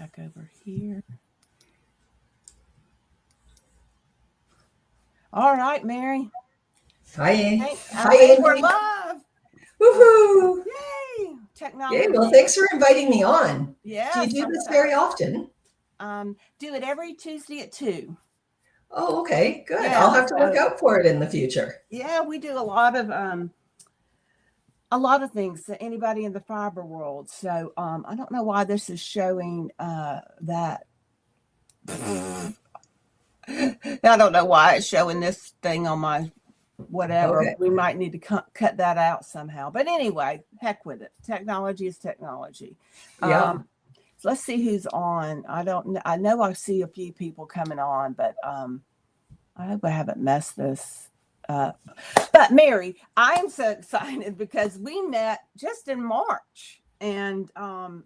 back over here. All right, Mary. Hi. I think we're live. Woohoo! Yay! Technology. Yay. Well, thanks for inviting me on. Yeah. Do you do this very often? Do it every Tuesday at 2. Oh, okay. Good. Yeah, I'll have to look out for it in the future. Yeah, we do a lot of things to anybody in the fiber world. So I don't know why this is showing that. I don't know why it's showing this thing on my whatever. Okay. We might need to cut that out somehow. But anyway, heck with it. Technology is technology. Yeah. So let's see who's on. I don't know. I know I see a few people coming on, but I hope I haven't messed this up. But Mary, I'm so excited because we met just in March. And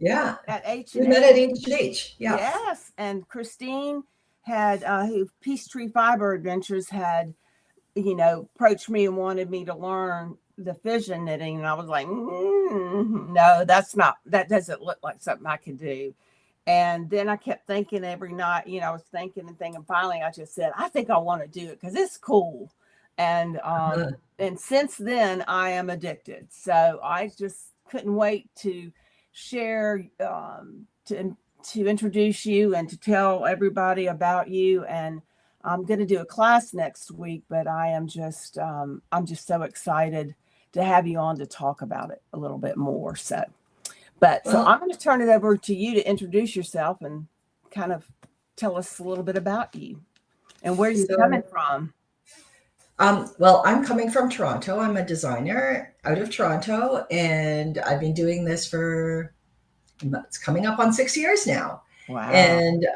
Yeah. at H&H. We met at H&H. Yeah. Yes. And Christine had who Peachtree Fiber Adventures had, approached me and wanted me to learn the fission knitting. And I was like, no, that doesn't look like something I could do. And then I kept thinking every night, I was thinking and thinking. Finally, I just said, I think I want to do it because it's cool. And and since then, I am addicted. So I just couldn't wait to share, to introduce you and to tell everybody about you. And I'm going to do a class next week, but I'm just so excited to have you on to talk about it a little bit more. So I'm going to turn it over to you to introduce yourself and kind of tell us a little bit about you and where you're coming from. Well, I'm coming from Toronto. I'm a designer out of Toronto, and I've been doing this it's coming up on 6 years now. Wow. And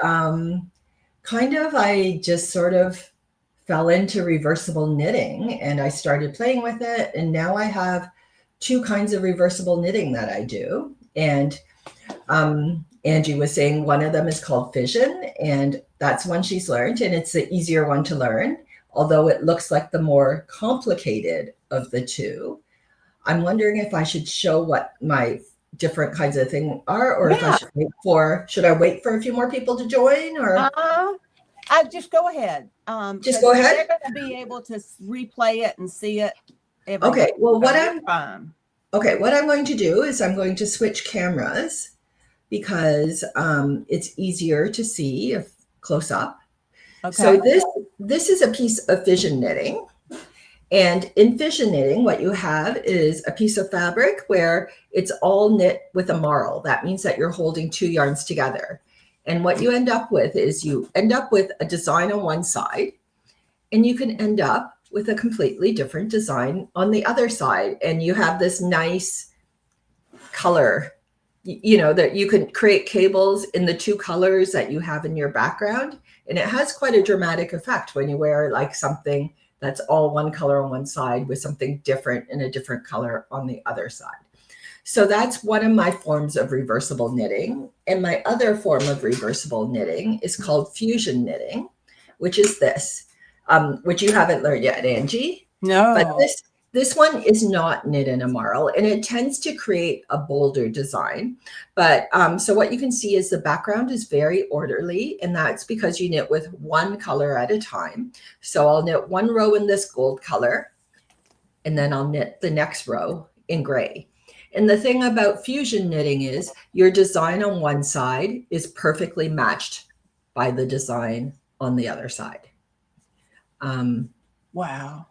I just sort of fell into reversible knitting, and I started playing with it. And now I have 2 kinds of reversible knitting that I do. And Angie was saying one of them is called Fission, and that's one she's learned, and it's the easier one to learn, although it looks like the more complicated of the 2. I'm wondering if I should show what my different kinds of thing are, or if I should wait for a few more people to join, or I just go ahead. Just go ahead. They're going to be able to replay it and see it. Okay. Well, what I'm going to do is I'm going to switch cameras because it's easier to see if close up. Okay. So this is a piece of fission knitting. And in fission knitting, what you have is a piece of fabric where it's all knit with a marl. That means that you're holding 2 yarns together. And what you end up with is a design on one side, and you can end up with a completely different design on the other side. And you have this nice color, that you can create cables in the 2 colors that you have in your background. And it has quite a dramatic effect when you wear like something that's all one color on one side with something different in a different color on the other side. So that's one of my forms of reversible knitting. And my other form of reversible knitting is called fusion knitting, which is this, which you haven't learned yet, Angie. No. But this one is not knit in a marl, and it tends to create a bolder design. But so what you can see is the background is very orderly, and that's because you knit with 1 color at a time. So I'll knit 1 row in this gold color, and then I'll knit the next row in gray. And the thing about fusion knitting is your design on one side is perfectly matched by the design on the other side. Wow.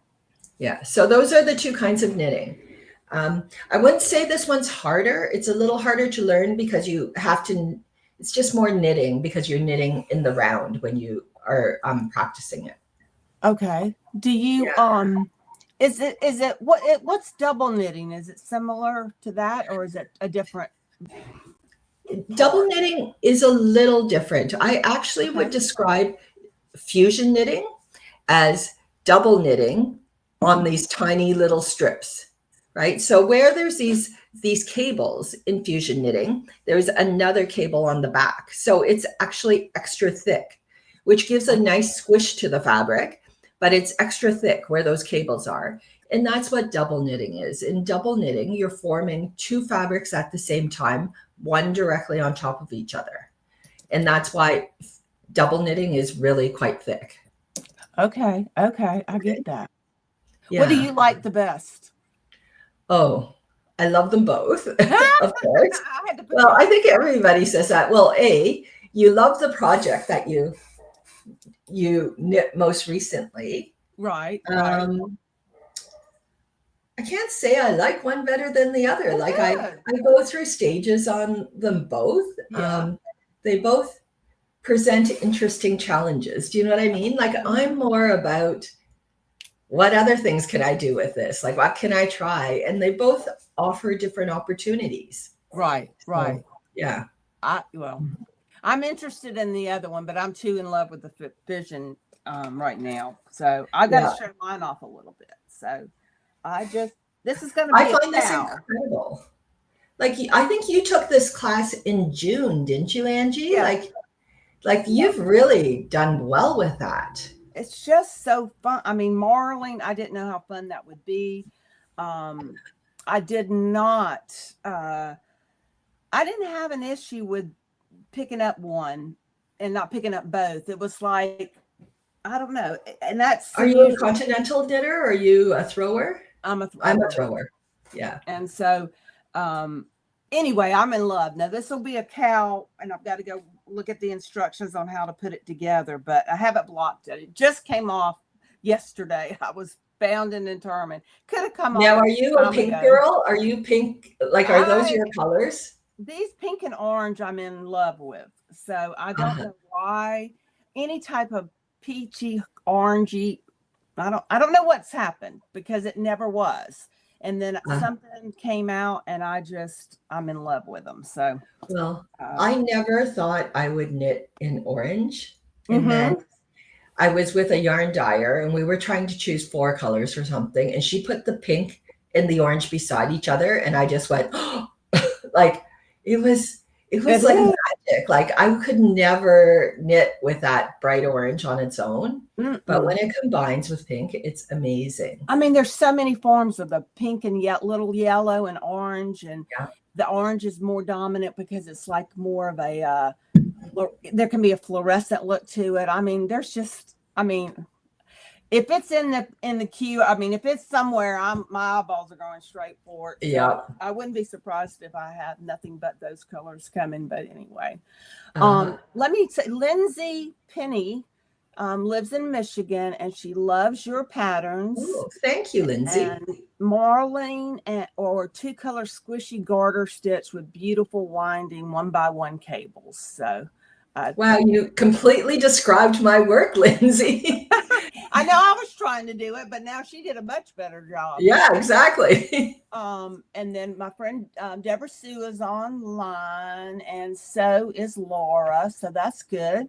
Yeah, so those are the 2 kinds of knitting. I wouldn't say this one's harder. It's a little harder to learn because it's just more knitting because you're knitting in the round when you are practicing it. Okay. Do you, what's double knitting? Is it similar to that, or is it a different? Double knitting is a little different. I actually would describe fusion knitting as double knitting on these tiny little strips, right? So where there's these cables in fusion knitting, there's another cable on the back. So it's actually extra thick, which gives a nice squish to the fabric, but it's extra thick where those cables are. And that's what double knitting is. In double knitting, you're forming 2 fabrics at the same time, one directly on top of each other. And that's why double knitting is really quite thick. Okay. I get that. Yeah. What do you like the best? Oh, I love them both, of course. I had to put Well, I think everybody says that. Well, you love the project that you knit most recently. right. I can't say I like one better than the other. Well, like I go through stages on them both. Yeah. They both present interesting challenges. Do you know what I mean? Like I'm more about what other things can I do with this? Like what can I try? And they both offer different opportunities. Right. So, yeah. I'm interested in the other one, but I'm too in love with the Fission right now. So I got to show mine off a little bit. So this is going to be I find this incredible. Like, I think you took this class in June, didn't you, Angie? Yeah. Like you've really done well with that. It's just so fun. I mean, marling, I didn't know how fun that would be. I didn't have an issue with picking up one and not picking up both. It was like, I don't know. And that's. Are you a continental knitter or are you a thrower? I'm a thrower. Yeah. And so, anyway, I'm in love. Now this will be a cowl and I've got to go look at the instructions on how to put it together, but I haven't blocked it. It just came off yesterday. I was bound and determined. Could have come off. Now, are you a pink girl? Are you pink? Like, are those your colors? These pink and orange I'm in love with. So I don't know why. Any type of peachy, orangey, I don't know what's happened because it never was. And then something came out and I'm in love with them. So, well, I never thought I would knit in orange. And then I was with a yarn dyer and we were trying to choose 4 colors or something. And she put the pink and the orange beside each other. And I just went, oh, like it was like magic. Like I could never knit with that bright orange on its own. But when it combines with pink, it's amazing. I mean, there's so many forms of the pink and little yellow and orange. And the orange is more dominant because it's like more of a, there can be a fluorescent look to it. I mean, if it's in the queue, I mean, if it's somewhere, my eyeballs are going straight for it. So yeah, I wouldn't be surprised if I had nothing but those colors coming. But anyway, let me say, Lindsay Penny lives in Michigan, and she loves your patterns. Ooh, thank you, Lindsay. And marling or 2-color squishy garter stitch with beautiful winding 1x1 cables. So. Wow, you completely described my work, Lindsay. I know I was trying to do it, but now she did a much better job. Yeah, exactly. And then my friend Deborah Sue is online, and so is Laura. So that's good.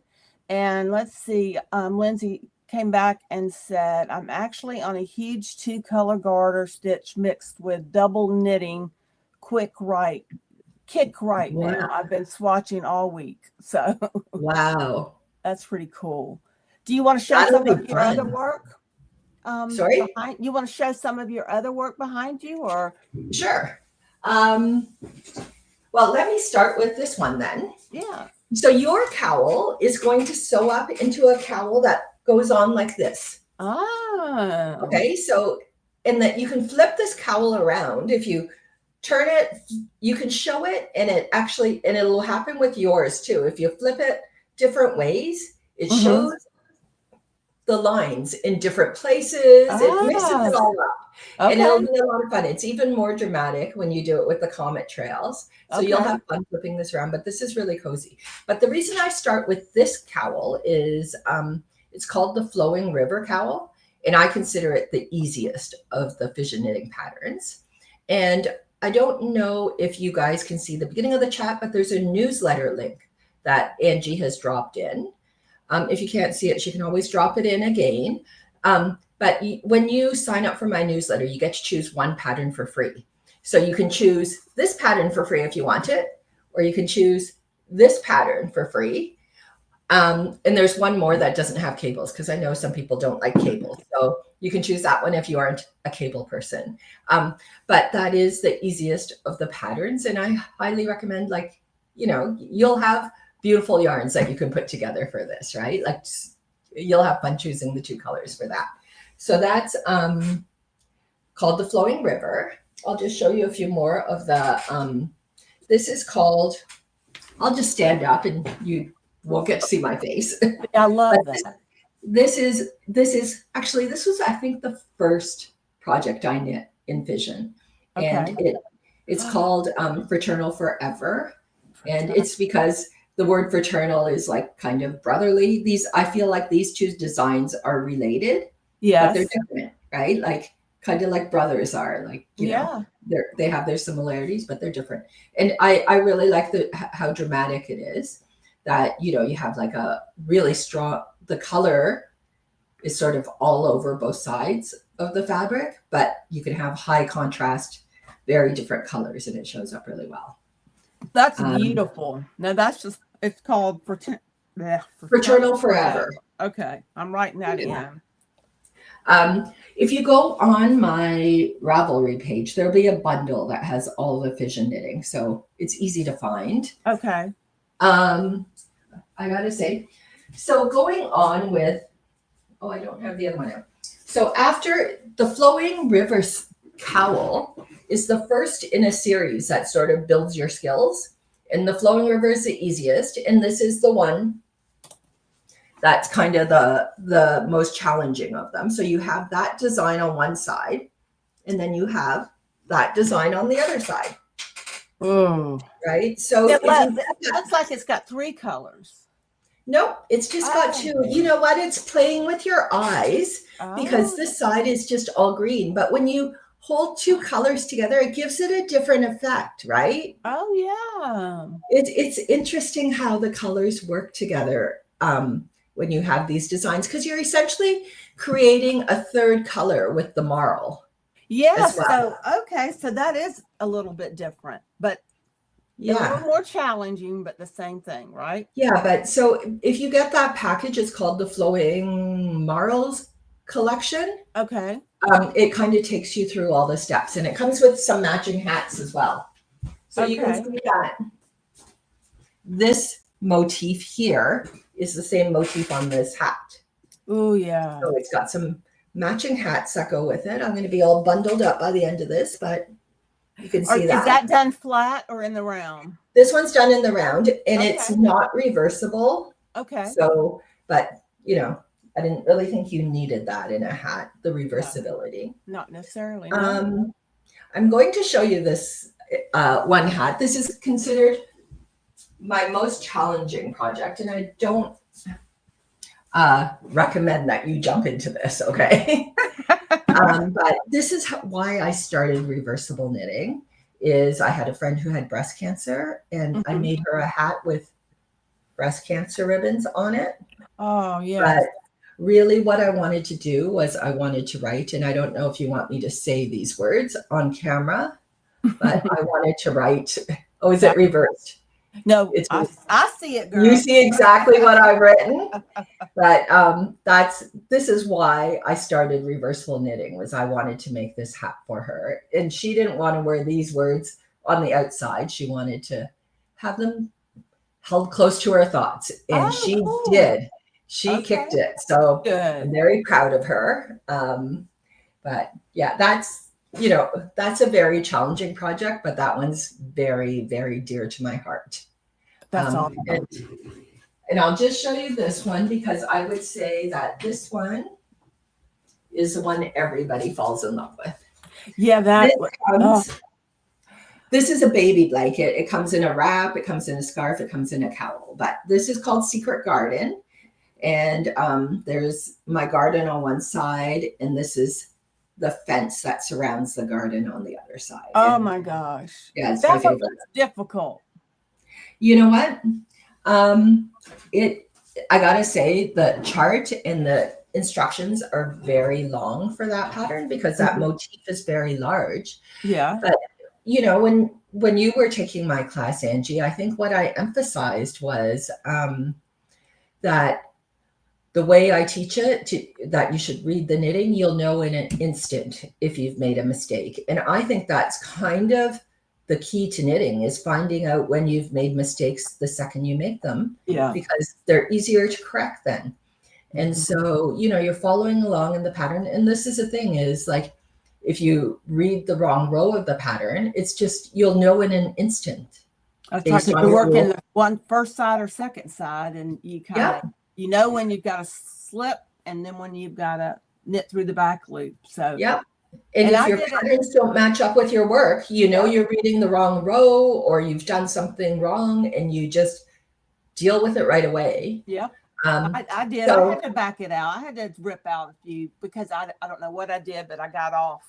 And let's see, Lindsay came back and said, I'm actually on a huge 2-color garter stitch mixed with double knitting kick right now. I've been swatching all week. So wow, that's pretty cool. Do you want to show some of your other work? Sorry? You want to show some of your other work behind you, or? Sure. Well, let me start with this one then. Yeah. So your cowl is going to sew up into a cowl that goes on like this. Ah. Okay, so, and that you can flip this cowl around. If you turn it, you can show it, and it'll happen with yours too. If you flip it different ways, it shows the lines in different places. It mixes it all up. Okay. And it'll be a lot of fun. It's even more dramatic when you do it with the comet trails. So you'll have fun flipping this around, but this is really cozy. But the reason I start with this cowl is it's called the Flowing River cowl, and I consider it the easiest of the Fission knitting patterns. And I don't know if you guys can see the beginning of the chat, but there's a newsletter link that Angie has dropped in. If you can't see it, she can always drop it in again. But when you sign up for my newsletter, you get to choose one pattern for free. So you can choose this pattern for free if you want it, or you can choose this pattern for free. And there's one more that doesn't have cables because I know some people don't like cables. So you can choose that one if you aren't a cable person. But that is the easiest of the patterns. And I highly recommend, you'll have beautiful yarns that you can put together for this, right? Like you'll have fun choosing the 2 colors for that. So that's called the Flowing River. I'll just show you a few more of the, this is called, I'll just stand up and you won't get to see my face. I love that. This is actually, this was, I think, the first project I knit in Fission. Okay. And it's called Fraternal Forever. And it's because the word fraternal is like kind of brotherly. I feel like these 2 designs are related, but they're different, right? Like kind of like brothers are, like, you know, they have their similarities, but they're different. And I really like how dramatic it is that, you know, you have like a really strong, the color is sort of all over both sides of the fabric, but you can have high contrast, very different colors, and it shows up really well. That's beautiful. No, that's just, it's called Fraternal Forever. Okay, I'm writing that in. If you go on my Ravelry page, there'll be a bundle that has all the Fission knitting, so it's easy to find. Okay. I gotta say, so going on with, oh, I don't have the other one out. So after the Flowing Rivers cowl is the first in a series that sort of builds your skills, and the Flowing River is the easiest, and this is the one that's kind of the most challenging of them. So you have that design on one side, and then you have that design on the other side. Oh, right. So it looks like it's got 3 colors. Nope, it's just got 2. You know what? It's playing with your eyes because this side is just all green. But when you hold 2 colors together, it gives it a different effect, right? Oh, yeah. It's interesting how the colors work together when you have these designs, because you're essentially creating a 3rd color with the marl. Yeah. So, okay. So that is a little bit different, but a little more challenging, but the same thing, right? Yeah, but so if you get that package, it's called the Flowing Marls collection. Okay. It kind of takes you through all the steps, and it comes with some matching hats as well. So you can see that this motif here is the same motif on this hat. Oh, yeah. So it's got some matching hats that go with it. I'm going to be all bundled up by the end of this, but you can see that. Is that done flat or in the round? This one's done in the round, and it's not reversible. Okay. So, but you know, I didn't really think you needed that in a hat, the reversibility. Not necessarily. No. I'm going to show you this one hat. This is considered my most challenging project, and I don't recommend that you jump into this, okay? But this is why I started reversible knitting. Is I had a friend who had breast cancer, and I made her a hat with breast cancer ribbons on it. Oh, yeah. But really what I wanted to do was I wanted to write, and I don't know if you want me to say these words on camera, but I wanted to write, oh, is it reversed? No, I see it, girl. You see exactly what I've written. But this is why I started reversible knitting, was I wanted to make this hat for her. And she didn't want to wear these words on the outside. She wanted to have them held close to her thoughts. And she did. She kicked it. So I'm very proud of her. But yeah, that's a very challenging project, but that one's very, very dear to my heart. That's awesome. And I'll just show you this one, because I would say that this one is the one everybody falls in love with. Yeah, this is a baby blanket. It comes in a wrap, it comes in a scarf, it comes in a cowl. But this is called Secret Garden. And there's my garden on one side, and this is the fence that surrounds the garden on the other side. Oh my gosh. Yeah, it's my favorite. Difficult. You know what? I gotta say, the chart and the instructions are very long for that pattern, because that motif is very large. Yeah. But you know, when you were taking my class, Angie, I think what I emphasized was that the way I teach it, that you should read the knitting, you'll know in an instant if you've made a mistake. And I think that's kind of the key to knitting is finding out when you've made mistakes the second you make them, because they're easier to correct then. And so, you're following along in the pattern. And this is the thing is like, if you read the wrong row of the pattern, it's just, you'll know in an instant. It's like you're working one first side or second side, and you kind of, when you've got to slip, and then when you've got to knit through the back loop. So, And if your patterns don't match up with your work, you're reading the wrong row, or you've done something wrong, and you just deal with it right away. I did. So, I had to back it out. I had to rip out a few because I don't know what I did, but I got off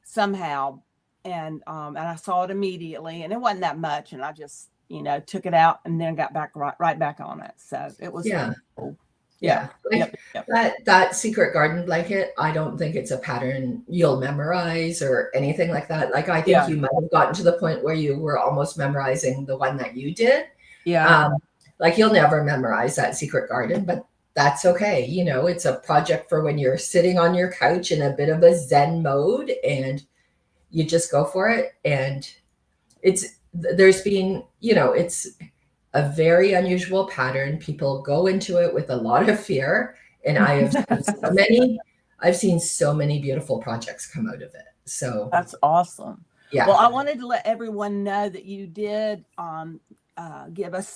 somehow, and I saw it immediately, and it wasn't that much, and I just took it out and then got back right back on it. So it was cool. That secret garden blanket, I don't think it's a pattern you'll memorize or anything like that. Like, I think you might have gotten to the point where you were almost memorizing the one that you did. Like, you'll never memorize that secret garden, but that's okay. It's a project for when you're sitting on your couch in a bit of a Zen mode, and you just go for it. And there's been, it's a very unusual pattern. People go into it with a lot of fear, and I've seen so many beautiful projects come out of it. So that's awesome. Well, I wanted to let everyone know that you did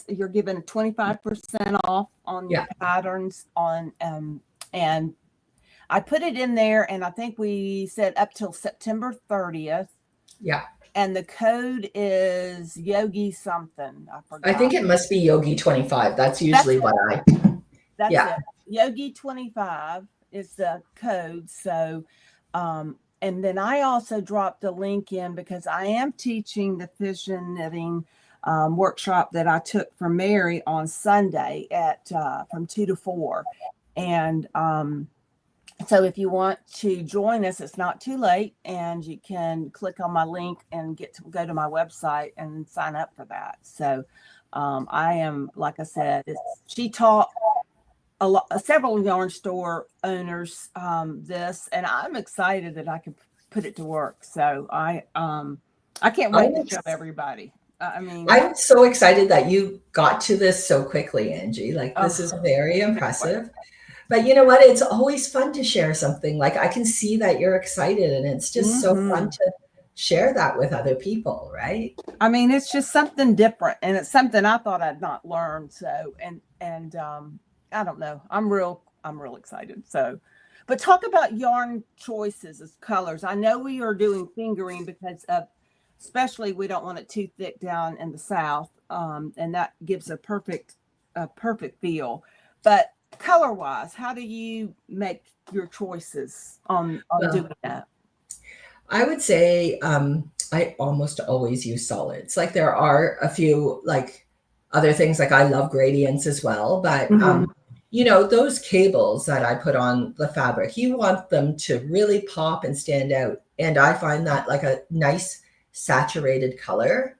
you're giving 25% off on your patterns on and I put it in there, and I think we said up till September 30th. And the code is Yogi something. I forgot. I think it must be Yogi 25. That's usually That's it. Yogi 25 is the code. So, and then I also dropped a link in because I am teaching the Fission Knitting workshop that I took from Mary on Sunday at from 2 to 4. And so if you want to join us, it's not too late, and you can click on my link and go to my website and sign up for that. So I am, like I said, she taught several yarn store owners this, and I'm excited that I can put it to work. So I can't wait to show everybody. I'm so excited that you got to this so quickly, Angie. Like, this is very impressive. But you know what? It's always fun to share something. Like, I can see that you're excited, and it's just so fun to share that with other people, right? It's just something different, and it's something I thought I'd not learned. So, and I don't know. I'm real excited. So, but talk about yarn choices as colors. I know we are doing fingering because of, especially we don't want it too thick down in the South, and that gives a perfect feel. But color-wise, how do you make your choices on doing that? I would say I almost always use solids. Like, there are a few like other things, like I love gradients as well, but those cables that I put on the fabric, you want them to really pop and stand out. And I find that like a nice saturated color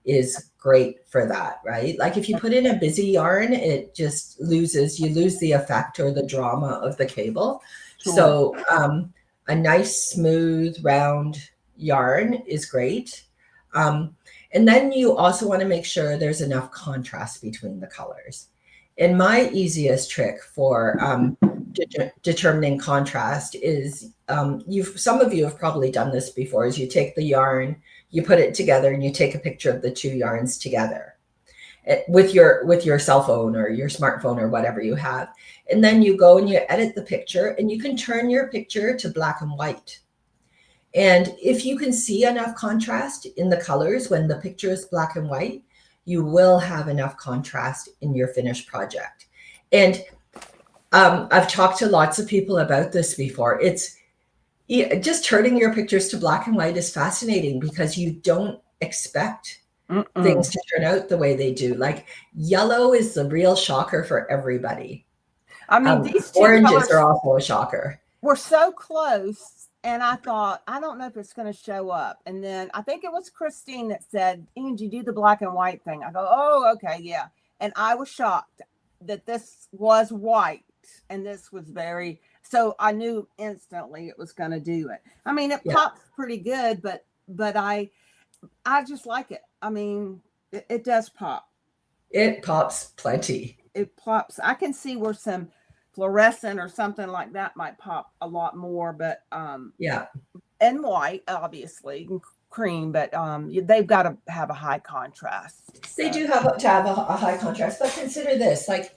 is great for that, right? Like, if you put in a busy yarn, it just you lose the effect or the drama of the cable. So a nice smooth round yarn is great. And then you also want to make sure there's enough contrast between the colors. And my easiest trick for determining contrast is some of you have probably done this before, is you take the yarn, you put it together, and you take a picture of the two yarns together with your cell phone or your smartphone or whatever you have. And then you go and you edit the picture, and you can turn your picture to black and white. And if you can see enough contrast in the colors when the picture is black and white, you will have enough contrast in your finished project. And I've talked to lots of people about this before. It's just turning your pictures to black and white is fascinating because you don't expect things to turn out the way they do. Like, yellow is the real shocker for everybody. These two oranges are also a shocker. We're so close, and I thought, I don't know if it's going to show up. And then I think it was Christine that said, Angie, do the black and white thing. I go, oh, okay, yeah. And I was shocked that this was white, and this was so I knew instantly it was going to do it. It pops pretty good, but I just like it. I mean, it does pop. It pops plenty. It pops. I can see where some fluorescent or something like that might pop a lot more, but Yeah. and white, obviously, and cream, but they've got to have a high contrast. They So. do have to have a high contrast, but consider this, like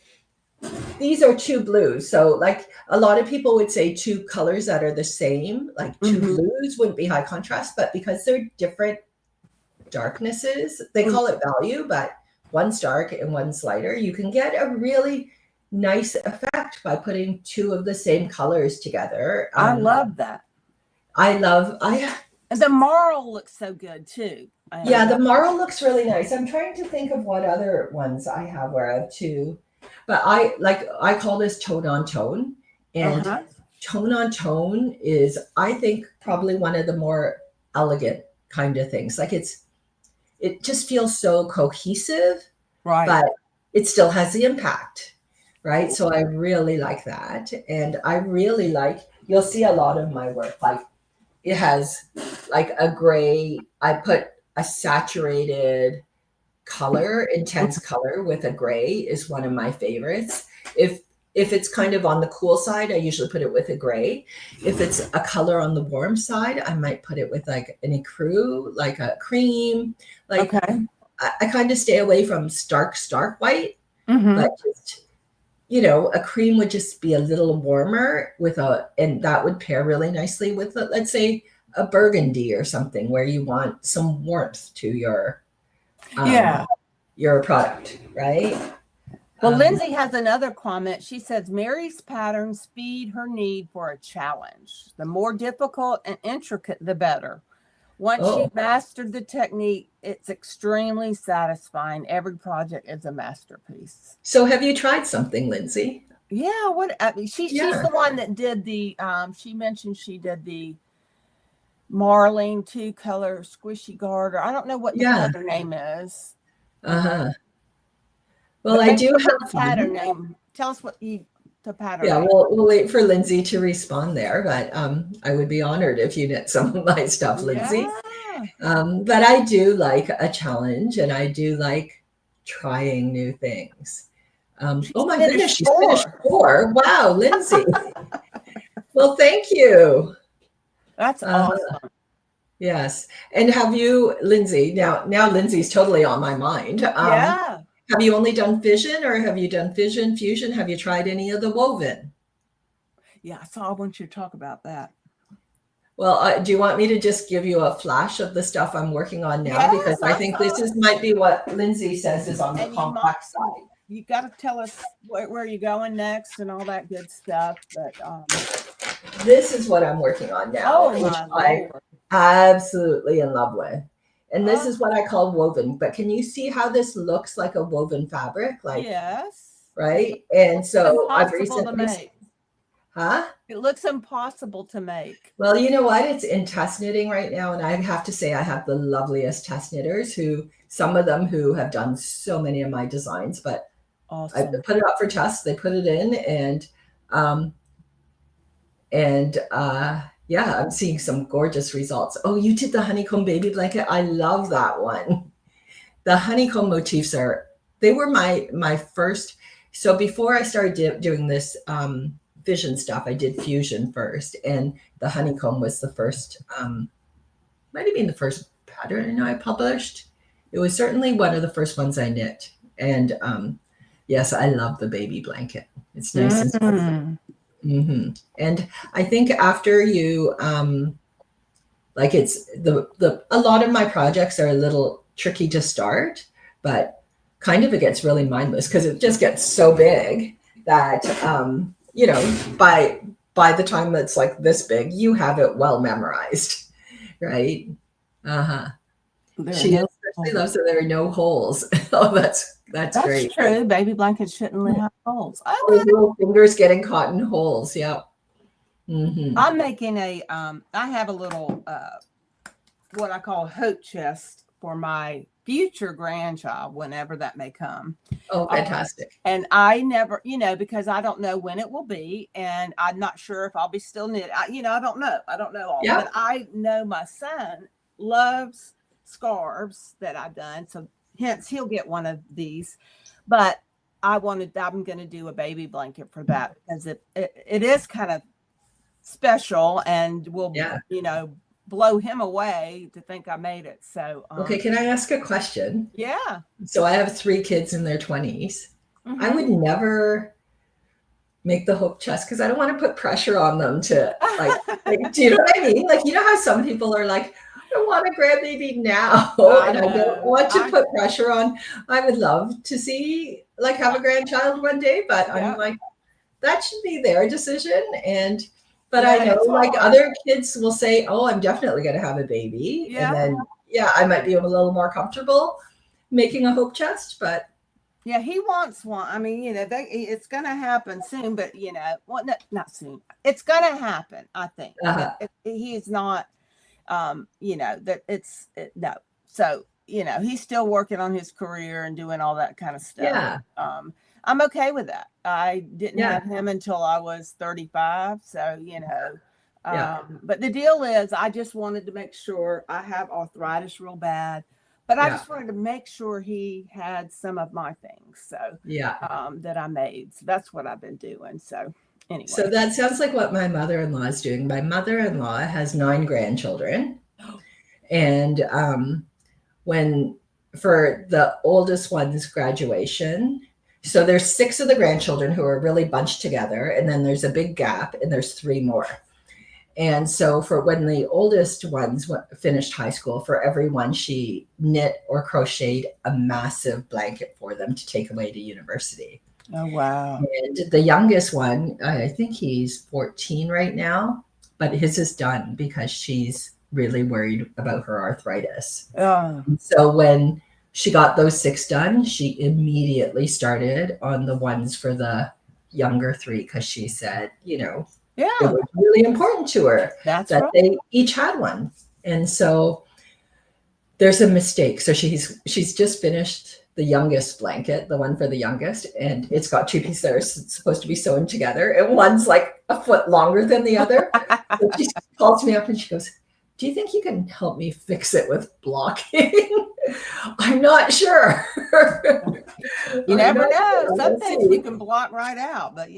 these are two blues. So like a lot of people would say two colors that are the same, like two blues wouldn't be high contrast, but because they're different darknesses, they call it value, but one's dark and one's lighter. You can get a really nice effect by putting two of the same colors together. I love that. And the marl looks so good too. Yeah, the marl looks really nice. I'm trying to think of what other ones I have where I have two, but I call this tone on tone, and tone on tone is, I think, probably one of the more elegant kind of things. Like it just feels so cohesive, right? But it still has the impact, right? So I really like that, and I really like. You'll see a lot of my work, like it has like a gray. I put a saturated color, intense color with a gray is one of my favorites. If it's kind of on the cool side, I usually put it with a gray. If it's a color on the warm side, I might put it with like an ecru, like a cream. Like I kind of stay away from stark white, but just, a cream would just be a little warmer and that would pair really nicely with, let's say, a burgundy or something where you want some warmth to your product, right? Well, Lindsay has another comment. She says, Mary's patterns feed her need for a challenge. The more difficult and intricate, the better. Once you've mastered the technique, it's extremely satisfying. Every project is a masterpiece. So have you tried something, Lindsay? Yeah. She's the one that did the, she mentioned she did the Marlene 2-color squishy garter. I don't know what the color name is. Well, I do have a pattern name. Tell us what the pattern. Yeah, we'll wait for Lindsay to respond there, but I would be honored if you knit some of my stuff, Lindsay. But I do like a challenge, and I do like trying new things. Oh my goodness, she's finished 4. Wow, Lindsay. Well, thank you. That's awesome. Yes. And have you, Lindsay, now Lindsay's totally on my mind. Have you only done fission, or have you done fission, fusion? Have you tried any of the woven? Yeah, so I want you to talk about that. Well, do you want me to just give you a flash of the stuff I'm working on now? Because I think this might be what Lindsay says is on the complex side. You got to tell us where you're going next and all that good stuff. But this is what I'm working on now, which I'm absolutely in love with. And this is what I call woven. But can you see how this looks like a woven fabric? Like, yes. Right? And so I've recently... It looks impossible to make. Well, you know what? It's in test knitting right now. And I have to say I have the loveliest test knitters some of them who have done so many of my designs. But I put it up for test. They put it in, I'm seeing some gorgeous results. Oh, you did the honeycomb baby blanket. I love that one. The honeycomb motifs they were my first. So before I started doing this Fission stuff, I did fusion first, and the honeycomb was the first, might have been the first pattern I published. It was certainly one of the first ones I knit. And yes, I love the baby blanket. It's nice and soft. And I think after you it's a lot of my projects are a little tricky to start, but kind of it gets really mindless because it just gets so big that by the time it's like this big, you have it well memorized, right? She especially loves that there are no holes. Oh, that's great. That's true. Baby blankets shouldn't have holes. Little fingers getting caught in holes. Yeah. I'm making I have a little, what I call a hope chest for my future grandchild, whenever that may come. Oh, fantastic. And I never, because I don't know when it will be, and I'm not sure if I'll be still knit. I don't know. I don't know all. But I know my son loves scarves that I've done. So hence he'll get one of these. But I'm going to do a baby blanket for that because it is kind of special and will, blow him away to think I made it. So, okay. Can I ask a question? Yeah. So I have 3 kids in their 20s. I would never make the hope chest because I don't want to put pressure on them to like, do you know what I mean? Like, you know how some people are like, I want a grandbaby now. I don't want to put pressure on. I would love to see, like, have a grandchild one day, but I'm like, that should be their decision. But I know like other kids will say, oh, I'm definitely going to have a baby. Yeah. And then, I might be a little more comfortable making a hope chest, but. Yeah, he wants one. I mean, it's going to happen soon, but, not soon. It's going to happen, I think. He's not, that no. So, he's still working on his career and doing all that kind of stuff. Yeah. I'm okay with that. I didn't have him until I was 35. So, but the deal is I just wanted to make sure I have arthritis real bad, but I just wanted to make sure he had some of my things. So, that I made. So that's what I've been doing. So anyway. So that sounds like what my mother-in-law is doing. My mother-in-law has 9 grandchildren. And for the oldest one's graduation, so there's 6 of the grandchildren who are really bunched together, and then there's a big gap, and there's 3 more. And so for when the oldest ones finished high school, for everyone, she knit or crocheted a massive blanket for them to take away to university. Oh, wow. And the youngest one, I think he's 14 right now, but his is done because she's really worried about her arthritis. Oh. So when she got those 6 done, she immediately started on the ones for the younger 3 because she said, it was really important to her that they each had one. And so there's a mistake. So she's just finished the youngest blanket, the one for the youngest, and it's got 2 pieces that are supposed to be sewn together, and one's like a foot longer than the other. So she calls me up and she goes, do you think you can help me fix it with blocking? I'm not sure. You never know. Some things you can block right out, but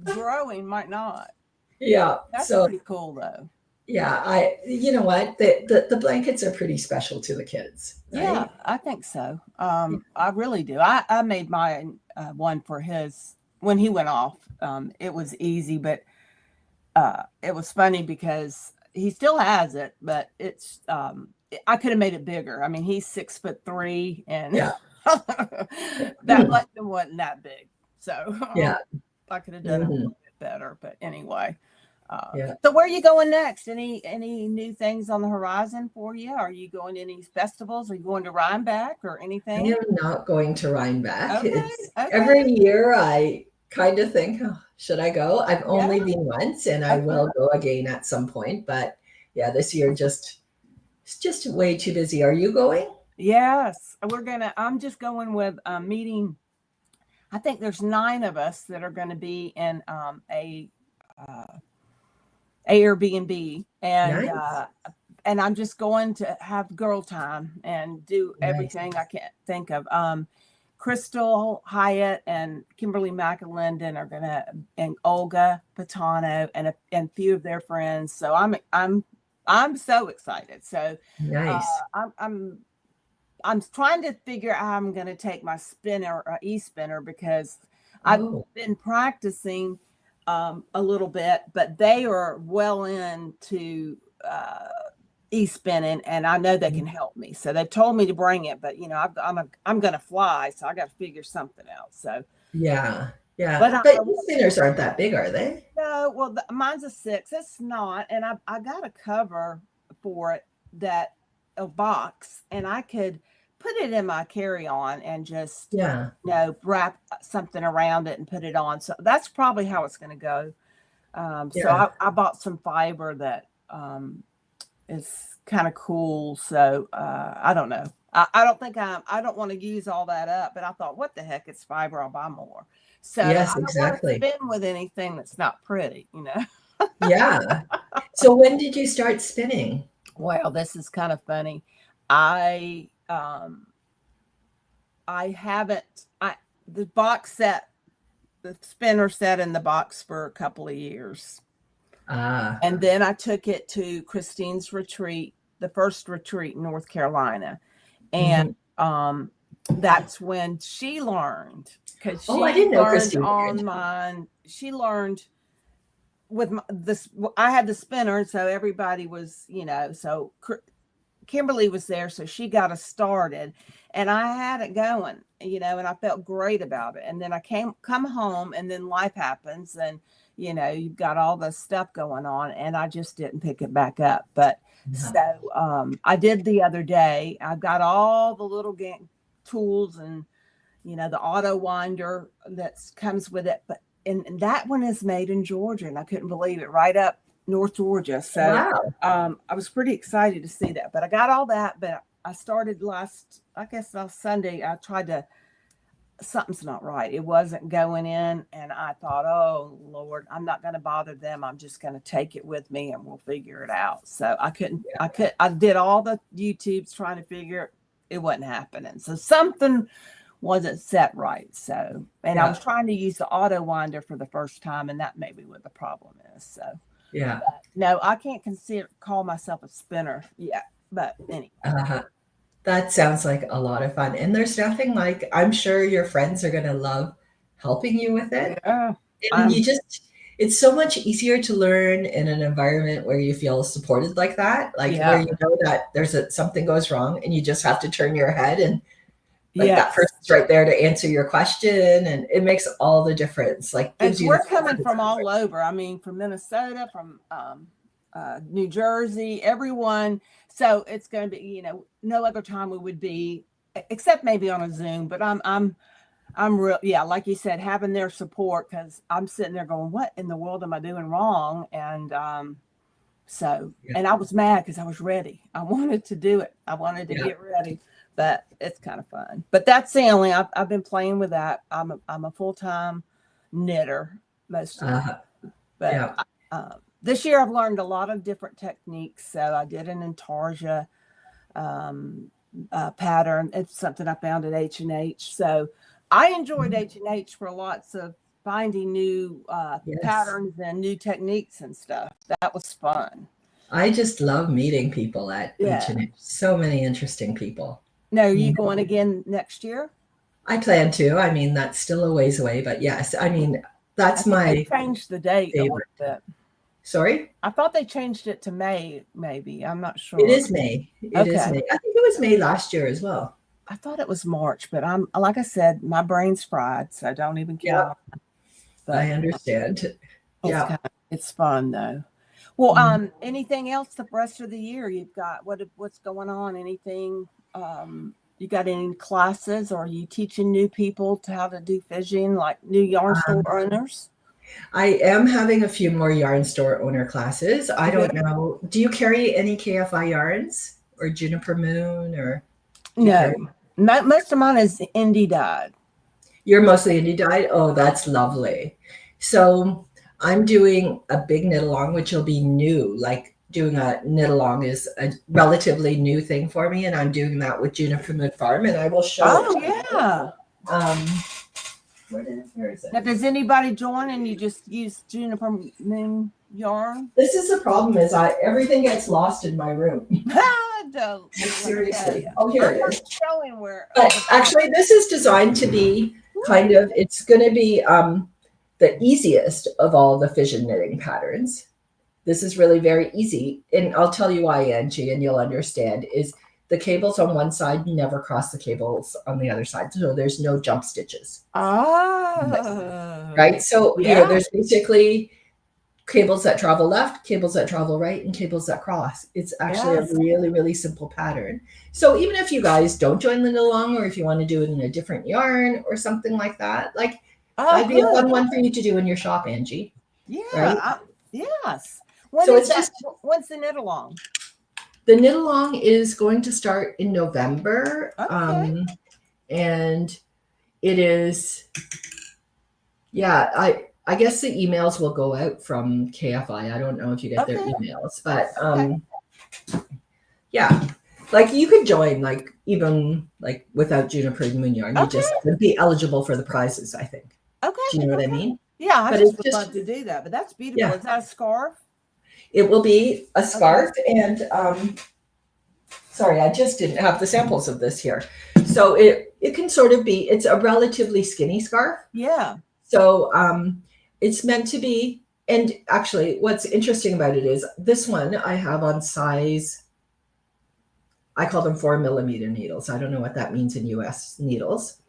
growing might not. Yeah. That's pretty cool though. Yeah. You know what? The blankets are pretty special to the kids. Right? Yeah, I think so. I really do. I made my one for his when he went off. It was easy, but it was funny because he still has it, but it's I could have made it bigger. I mean, he's 6'3", and that blanket wasn't that big, so I could have done it a little bit better. But anyway, so where are you going next? Any new things on the horizon for you? Are you going to any festivals? Are you going to Rhinebeck or anything? I am not going to Rhinebeck. Okay. Every year I kind of think, oh, should I go? I've only been once, and I will go again at some point. But this year it's just way too busy. Are you going? Yes, I'm just going with a meeting. I think there's 9 of us that are going to be in a Airbnb, and nice. And I'm just going to have girl time and do everything I can't think of. Crystal Hyatt and Kimberly McAlinden are gonna, and Olga Patano and a few of their friends. So I'm so excited. So nice. I'm trying to figure out how I'm going to take my spinner, e-spinner, because I've been practicing a little bit, but they are well into e-spinning, and I know they can help me. So they told me to bring it, but I'm going to fly, so I got to figure something out. So yeah. But e-spinners aren't that big, are they? No, well, mine's a 6. It's not, and I got a cover for it, that a box, and I could put it in my carry-on and just wrap something around it and put it on. So that's probably how it's going to go. So I bought some fiber that is kind of cool. So I don't know. I don't think I don't want to use all that up, but I thought, what the heck? It's fiber. I'll buy more. So yes, I don't exactly. want to spin with anything that's not pretty, Yeah. So when did you start spinning? Well, this is kind of funny. I haven't, the box set, the spinner set in the box for a couple of years. And then I took it to Christine's retreat, the first retreat in North Carolina. And that's when she learned, because she I didn't know learned Christine on mine. She learned with this. I had the spinner, so everybody was, so Kimberly was there, so she got us started, and I had it going, and I felt great about it. And then I come home, and then life happens, and you've got all this stuff going on, and I just didn't pick it back up. But so I did the other day. I've got all the little tools and the auto winder that comes with it, but and that one is made in Georgia, and I couldn't believe it, right up North Georgia. So I was pretty excited to see that. But I got all that. But I started last Sunday. I tried to, something's not right. It wasn't going in, and I thought, oh Lord, I'm not going to bother them. I'm just going to take it with me, and we'll figure it out. So I did all the YouTubes trying to figure it wasn't happening. So something wasn't set right. So, and I was trying to use the auto winder for the first time, and that may be what the problem is. So but no, I can't call myself a spinner yet. But anyway. That sounds like a lot of fun. And there's nothing like, I'm sure your friends are going to love helping you with it. Yeah. And it's so much easier to learn in an environment where you feel supported like that, where you know that something goes wrong and you just have to turn your head and that person's right there to answer your question, and it makes all the difference. We're coming from all over. I mean, from Minnesota, from New Jersey, everyone. So it's going to be, no other time we would be, except maybe on a Zoom. But I'm real, like you said, having their support, because I'm sitting there going, what in the world am I doing wrong? And and I was mad because I was ready. I wanted to do it. I wanted to get ready. But it's kind of fun. But that's the only, I've been playing with that. I'm a full-time knitter most of the time. But this year I've learned a lot of different techniques. So I did an intarsia pattern. It's something I found at H&H. So I enjoyed H&H for lots of finding new patterns and new techniques and stuff. That was fun. I just love meeting people at H&H. So many interesting people. Now, are you going again next year? I plan to. I mean, that's still a ways away, but yes. I mean, they changed the date favorite. A little bit. Sorry? I thought they changed it to May, maybe. I'm not sure. It is May. It is May. I think it was May last year as well. I thought it was March, but like I said, my brain's fried, so I don't even care. But I understand. It's fun though. Well, anything else the rest of the year you've got? What's going on? Anything? You got any classes, or are you teaching new people how to do fishing, like new yarn store owners? I am having a few more yarn store owner classes. I don't know. Do you carry any KFI yarns or Juniper Moon or? No, most of mine is indie dyed. You're mostly indie dyed? Oh, that's lovely. So I'm doing a big knit along, which will be new. Doing a knit along is a relatively new thing for me, and I'm doing that with Juniper Moon Farm, and I will show. Oh yeah. Where is it? Now, does anybody join and you just use Juniper Moon yarn? This is the problem: is everything gets lost in my room. Seriously. Oh, here it is. Showing where. But actually, this is designed to be it's going to be the easiest of all the fission knitting patterns. This is really very easy. And I'll tell you why, Angie, and you'll understand, is the cables on one side never cross the cables on the other side. So there's no jump stitches. Right? So, there's basically cables that travel left, cables that travel right, and cables that cross. It's actually a really, really simple pattern. So even if you guys don't join the knit along, or if you want to do it in a different yarn or something like that, that'd be a fun one for you to do in your shop, Angie. Yeah. Right? Yes. When's the knit along? The knit along is going to start in November. Okay. And it is, I guess the emails will go out from KFI. I don't know if you get their emails, but Like you could join, like even like without Juniper and Moon Yarn, you Okay. just would be eligible for the prizes, I think. Okay. Do you know what I Okay. mean? Yeah, I But just it's would just, love to do that. But that's beautiful. yeah, Is that a scarf? it will be a Okay. scarf. And sorry, I just didn't have the samples of this here. So it can sort of be, it's a relatively skinny scarf. Yeah. So it's meant to be, and actually what's interesting about it is this one I have on size, I call them 4 millimeter needles. I don't know what that means in US needles.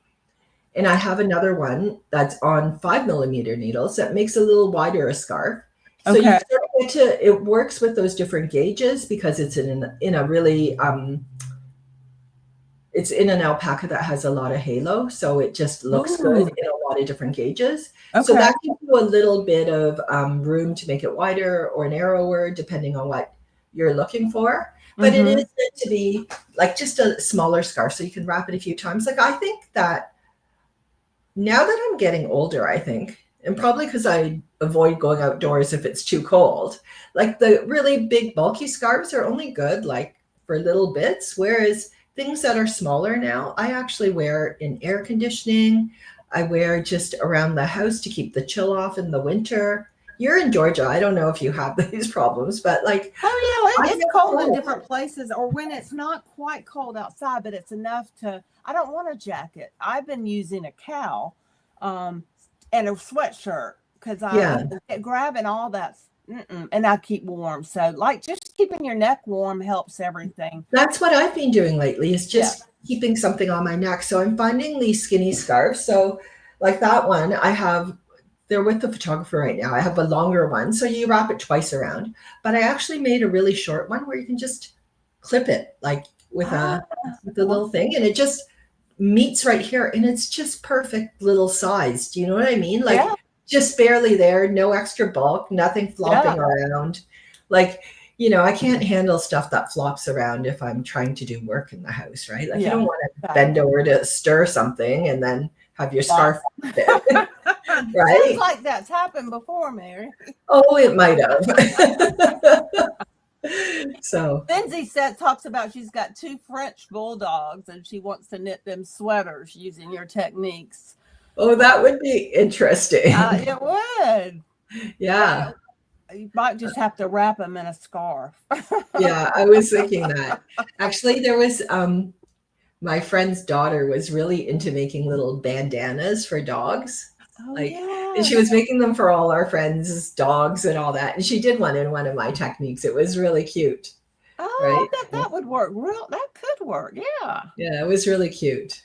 And I have another one that's on 5 millimeter needles that makes a little wider a scarf. So you Okay. sort of get to, it works with those different gauges because it's in a really, it's in an alpaca that has a lot of halo. So it just looks good Ooh. in a lot of different gauges. So Okay. that gives you a little bit of room to make it wider or narrower, depending on what you're looking for. But it is Mm-hmm. meant to be like just a smaller scarf so you can wrap it a few times. Like I think that now that I'm getting older, I think, and probably because I avoid going outdoors if it's too cold, like the really big bulky scarves are only good like for little bits, whereas things that are smaller now, I actually wear in air conditioning. I wear just around the house to keep the chill off in the winter. You're in Georgia. I don't know if you have these problems, but like Oh yeah, I it's get cold in cold. different places, or when it's not quite cold outside, but it's enough to. I don't want a jacket. I've been using a cowl, um, and a sweatshirt because Yeah, grabbing all that, and I keep warm. So like just keeping your neck warm helps everything. that's what I've been doing lately is Yeah. just keeping something on my neck. So I'm finding these skinny scarves. So like that one, I have, they're with the photographer right now. I have a longer one. So you wrap it twice around. But I actually made a really short one where you can just clip it like Ah, with a little thing and it just meets right here and it's just perfect little size. Do you know what I mean? yeah, Like just barely there, no extra bulk, nothing yeah, flopping around. Like, I can't handle stuff that flops around if I'm trying to do work in the house, right? Like you don't yeah. want to bend Exactly. over to stir something and then have your Wow. scarf fit, Sounds right? like that's happened before, Mary. Oh, it might have. So, Lindsay said talks about she's got two French bulldogs and she wants to knit them sweaters using your techniques. oh, that would be interesting. It would. Yeah. You might just have to wrap them in a scarf. Yeah, I was thinking that. Actually, there was my friend's daughter was really into making little bandanas for dogs. Oh Like, and she yes. was making them for all our friends' dogs and all that. And she did one in one of my techniques. It was really cute, Oh, right? I bet that would work. Real that could work. Yeah. Yeah, it was really cute.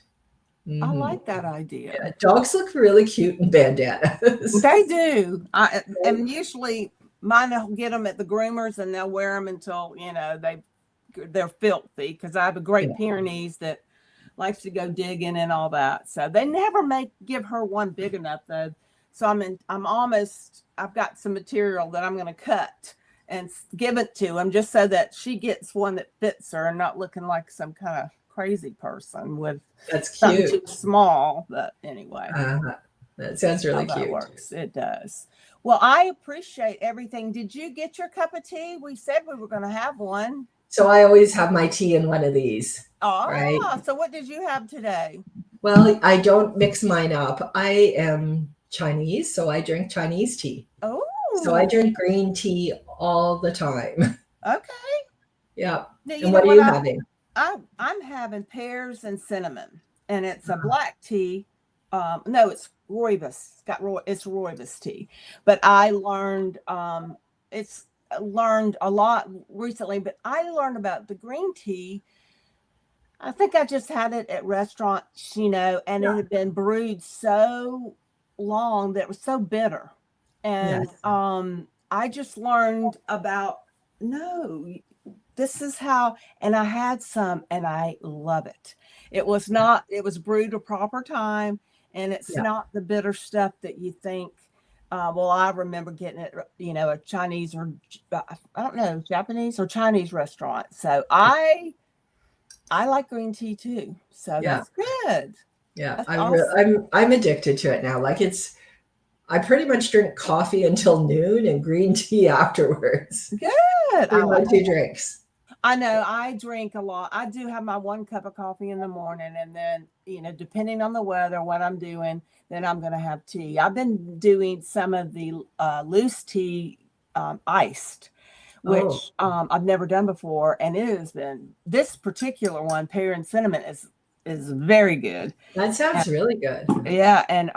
I Hmm. like that idea. Yeah, dogs look really cute in bandanas. They do. And usually mine will get them at the groomers and they'll wear them until, they're filthy because I have a Yeah. Great Pyrenees that likes to go digging and all that. So they never give her one big enough though. So I've got some material that I'm going to cut and give it to him just so that she gets one that fits her and not looking like some kind of crazy person with That's something cute. too small. But anyway, That sounds how really that cute. works. It does. Well, I appreciate everything. Did you get your cup of tea? We said we were going to have one. So I always have my tea in one of these, right? So what did you have today? Well, I don't mix mine up. I am Chinese, so I drink Chinese tea. Oh, So I drink green tea all the time. okay. Yeah. Now, you And know what are what you having? I'm having pears and cinnamon, and it's a black tea. No, it's rooibos. It's rooibos tea. But I learned learned a lot recently. But I learned about the green tea. I think I just had it at restaurants, and it Yeah. had been brewed so long that it was so bitter. And Yes. I just learned about no, this is how, and I had some and I love it. It was not, it was brewed a proper time and it's Yeah. not the bitter stuff that you think. Well, I remember getting it, a Chinese or I don't know, Japanese or Chinese restaurant. So I like green tea too. So Yeah. that's good. Yeah. That's awesome. I'm addicted to it now. Like I pretty much drink coffee until noon and green tea afterwards. Good. I Through my like two drinks. I know I drink a lot. I do have my 1 cup of coffee in the morning, and then, depending on the weather, what I'm doing, then I'm going to have tea. I've been doing some of the loose tea iced, which I've never done before, and it has been, this particular one, pear and cinnamon, is very good. That sounds really good. Yeah, and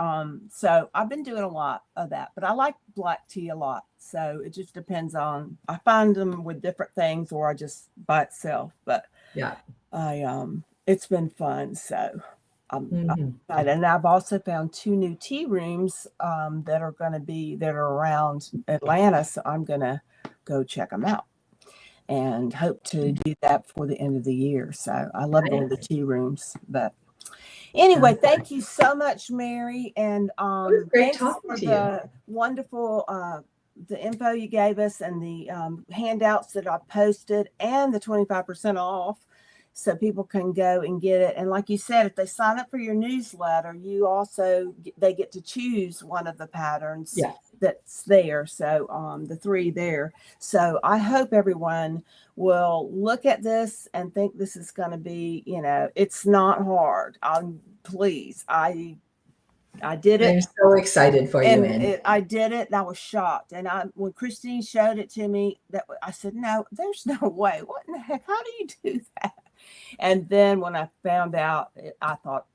so I've been doing a lot of that, but I like black tea a lot. So it just depends on, I find them with different things, or I just by itself. But yeah, it's been fun. So I'm excited. And I've also found 2 new tea rooms that are around Atlanta. So I'm gonna go check them out and hope to do that before the end of the year. So I love going to tea rooms, but anyway, thank you so much, Mary, and great thanks talking for to the wonderful the info you gave us, and the handouts that I posted, and the 25% off, so people can go and get it. And like you said, if they sign up for your newsletter, they get to choose one of the patterns that's there. So the 3 there. So I hope everyone will look at this and think this is going to be, it's not hard. I did it. I'm so excited for you, and I did it, and I was shocked. And when Christine showed it to me, I said, "No, there's no way. What in the heck? How do you do that?" And then when I found out, I thought,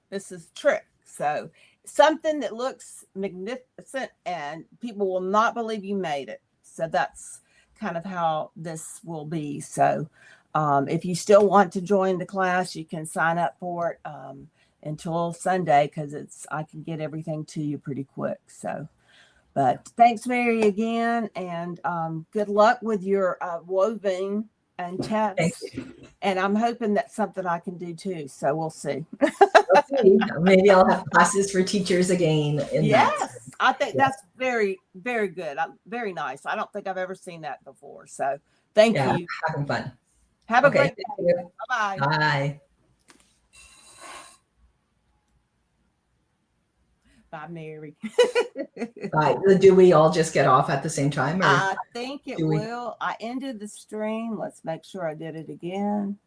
this is a trick. So something that looks magnificent, and people will not believe you made it. So that's kind of how this will be. So if you still want to join the class, you can sign up for it until Sunday, because I can get everything to you pretty quick. So, but thanks, Mary, again, and good luck with your woving and tests. And I'm hoping that's something I can do too. So we'll see. Maybe I'll have classes for teachers again. Yes, I think that's very, very good. Very nice. I don't think I've ever seen that before. So thank you. Having fun. Have a great day. Bye-bye. Bye. Bye, Mary. Bye. Do we all just get off at the same time? Or I think it will. I ended the stream. Let's make sure I did it again.